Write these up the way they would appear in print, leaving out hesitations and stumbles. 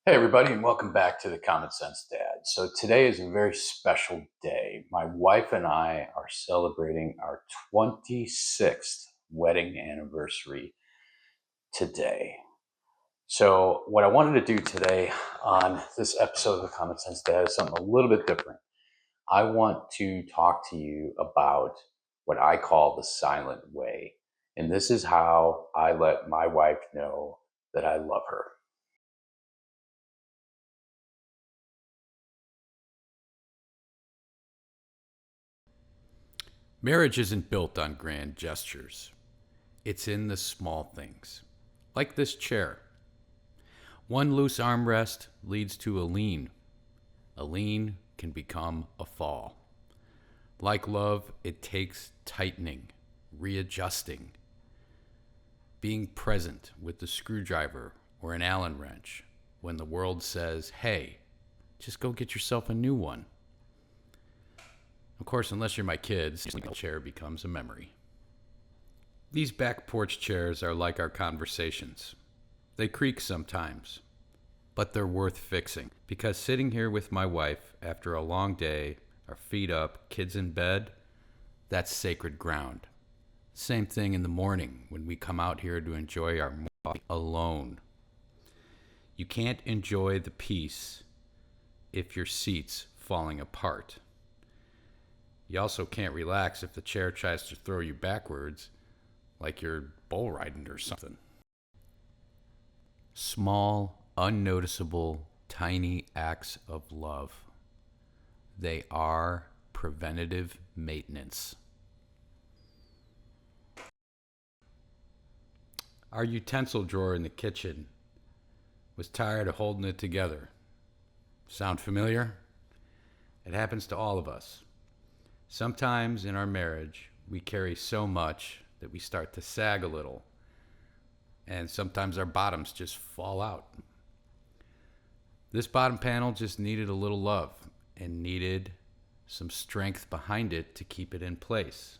Hey, everybody, and welcome back to the Common Sense Dad. So, today is a very special day. My wife and I are celebrating our 26th wedding anniversary today. So, what I wanted to do today on this episode of the Common Sense Dad is something a little bit different. I want to talk to you about what I call the silent way. And this is how I let my wife know that I love her. Marriage isn't built on grand gestures. It's in the small things. Like this chair. One loose armrest leads to a lean. A lean can become a fall. Like love, it takes tightening, readjusting, being present with the screwdriver or an Allen wrench when the world says, hey, just go get yourself a new one. Of course, unless you're my kids, the chair becomes a memory. These back porch chairs are like our conversations. They creak sometimes, but they're worth fixing because sitting here with my wife after a long day, our feet up, kids in bed, that's sacred ground. Same thing in the morning when we come out here to enjoy our coffee alone. You can't enjoy the peace if your seat's falling apart. You also can't relax if the chair tries to throw you backwards like you're bull riding or something. Small, unnoticeable, tiny acts of love. They are preventative maintenance. Our utensil drawer in the kitchen was tired of holding it together. Sound familiar? It happens to all of us. Sometimes in our marriage, we carry so much that we start to sag a little, and sometimes our bottoms just fall out. This bottom panel just needed a little love and needed some strength behind it to keep it in place.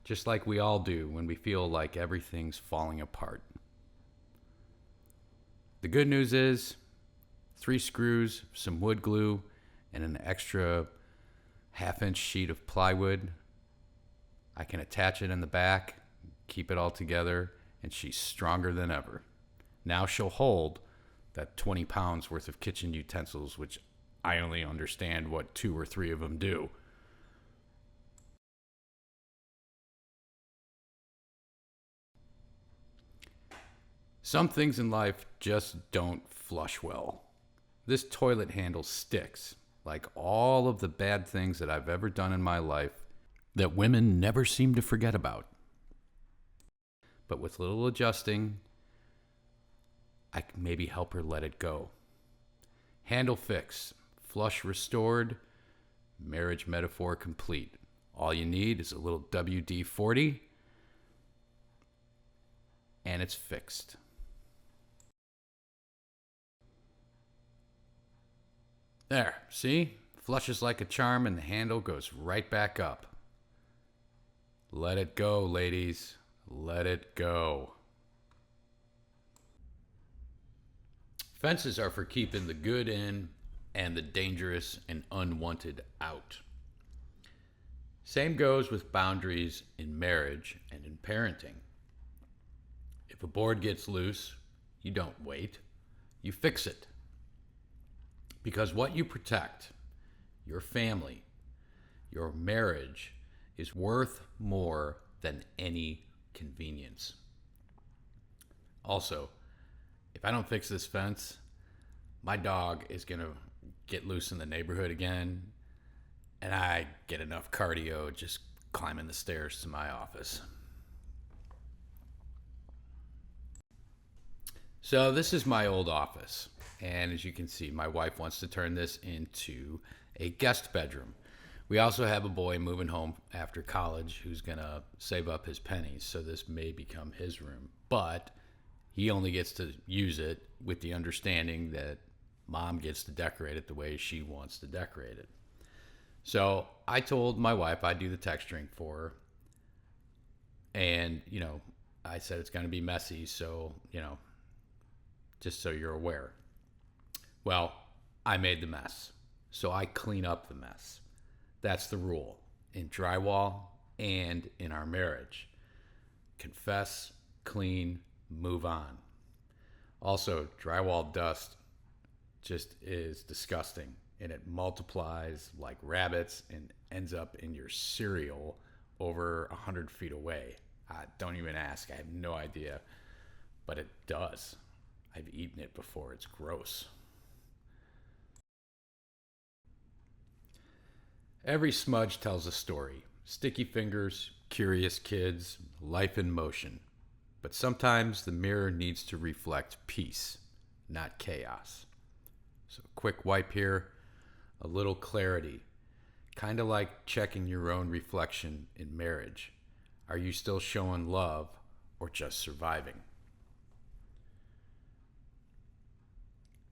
Just like we all do when we feel like everything's falling apart. The good news is 3 screws, some wood glue, and an extra half-inch sheet of plywood. I can attach it in the back, keep it all together, and she's stronger than ever. Now she'll hold that 20 pounds worth of kitchen utensils, which I only understand what 2 or 3 of them do. Some things in life just don't flush well. This toilet handle sticks, like all of the bad things that I've ever done in my life that women never seem to forget about. But with little adjusting, I can maybe help her let it go. Handle fix, flush restored, marriage metaphor complete. All you need is a little WD-40, and it's fixed. There, see? Flushes like a charm and the handle goes right back up. Let it go, ladies. Let it go. Fences are for keeping the good in and the dangerous and unwanted out. Same goes with boundaries in marriage and in parenting. If a board gets loose, you don't wait. You fix it. Because what you protect, your family, your marriage, is worth more than any convenience. Also, if I don't fix this fence, my dog is going to get loose in the neighborhood again, and I get enough cardio just climbing the stairs to my office. So this is my old office. And as you can see, my wife wants to turn this into a guest bedroom. We also have a boy moving home after college who's going to save up his pennies, so this may become his room. But he only gets to use it with the understanding that mom gets to decorate it the way she wants to decorate it. So I told my wife I'd do the texturing for her. And, I said it's going to be messy, so, just so you're aware. Well, I made the mess, so I clean up the mess. That's the rule in drywall and in our marriage. Confess, clean, move on. Also, drywall dust just is disgusting and it multiplies like rabbits and ends up in your cereal over 100 feet away. Don't even ask. I have no idea, but it does. I've eaten it before. It's gross. Every smudge tells a story. Sticky fingers, curious kids, life in motion. But sometimes the mirror needs to reflect peace, not chaos. So, quick wipe here, a little clarity. Kind of like checking your own reflection in marriage. Are you still showing love or just surviving?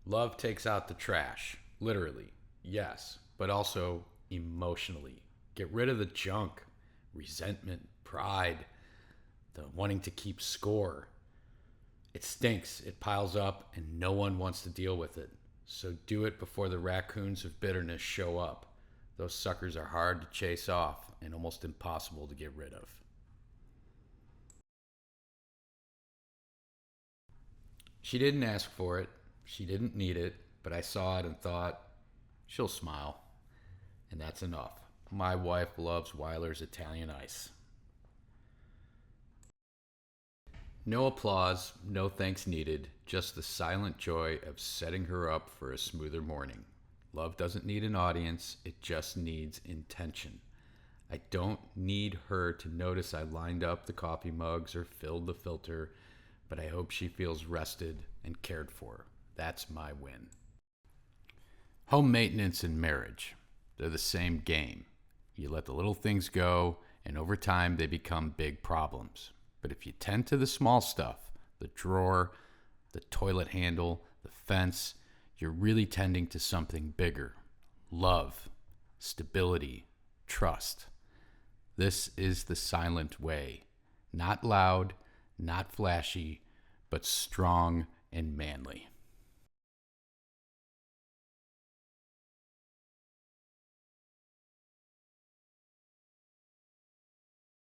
Love takes out the trash, literally, yes, but also emotionally. Get rid of the junk, resentment, pride, the wanting to keep score. It stinks, it piles up, and no one wants to deal with it. So do it before the raccoons of bitterness show up. Those suckers are hard to chase off and almost impossible to get rid of. She didn't ask for it, she didn't need it, but I saw it and thought, she'll smile. And that's enough. My wife loves Weiler's Italian ice. No applause, no thanks needed, just the silent joy of setting her up for a smoother morning. Love doesn't need an audience, it just needs intention. I don't need her to notice I lined up the coffee mugs or filled the filter, but I hope she feels rested and cared for. That's my win. Home maintenance and marriage, they're the same game. You let the little things go, and over time they become big problems. But if you tend to the small stuff, the drawer, the toilet handle, the fence, you're really tending to something bigger. Love, stability, trust. This is the silent way. Not loud, not flashy, but strong and manly.